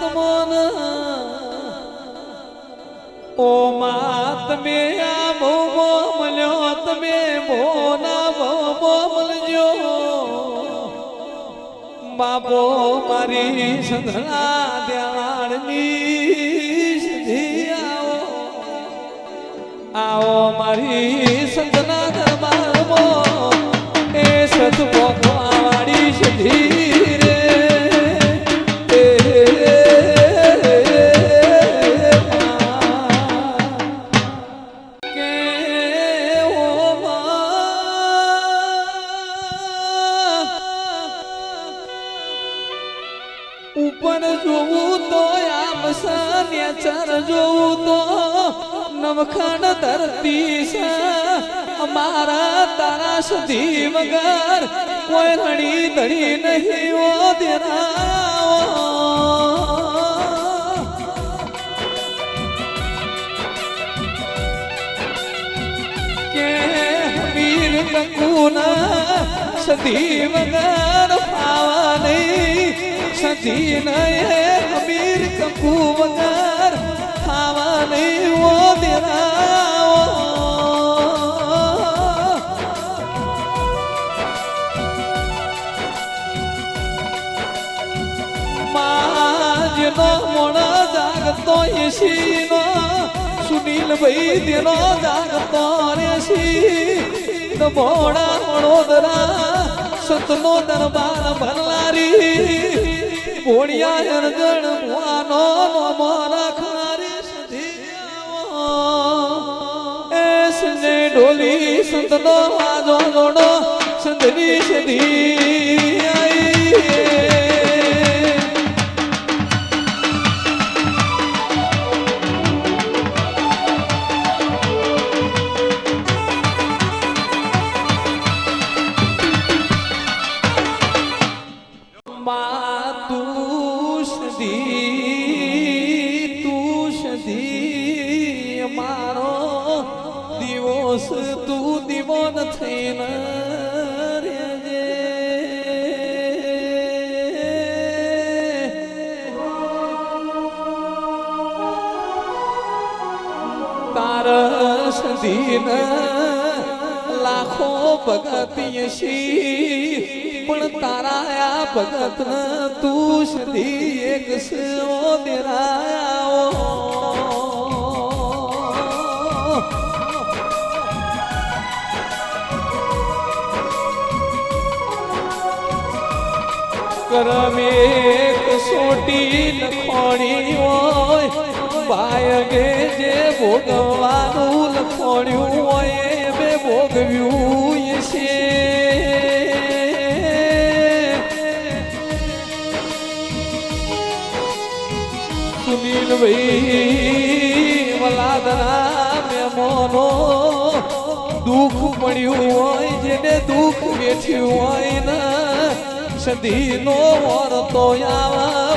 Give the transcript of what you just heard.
મન ઓ માત મે આ ભો મળ્યો તમે ભોના ભો મળજો બાપો મારી સંધળા દ્યાળની સુધી આવો આવો મારી સંધના દરબારમાં એ સત ભોગવાડી સુધી રે ઉપર જોવું તો આમ સન્યાચર જોવું તો નવખંડ ધરતી છે અમારા તારા સુધી વગર કોઈ રણી ધણી નહીં ઓ દેરા કે વીર કંકુના સદી વગર પાવા નહીં સદી નયે અમીર કંકુ વગર ખાવા નહીં ઓ દેરા માજનો મોણો જાગતો એશીનો સુનિલ ભાઈ તેનો જાગતો રેશી તો મોણા મોણોદરા સંતનો દરબાર ભરલારી ભોળિયા અર્જણ ભુવાનો નમો રાખનારી સધી એ સંજય ઢોલી સંતનો વાજો જોડો સંતની સધી મારો દિવસ તું દીવો નથી ન રેજે તારસ દીન લાખો ભગત શી પણ તારા આ ભગત ન તું સદી એક સો દેરાયા કરમે સોટી લખોણી હોય બાયગે જે ભોગવાનું લખોણ્યું હોય એ બે ભોગવ્યું છે સુનિલ ભાઈ વલાદના મેમોનો દુઃખ પડ્યું હોય જેને દુઃખ વેઠ્યું હોય ને સદી નો વરતો આવા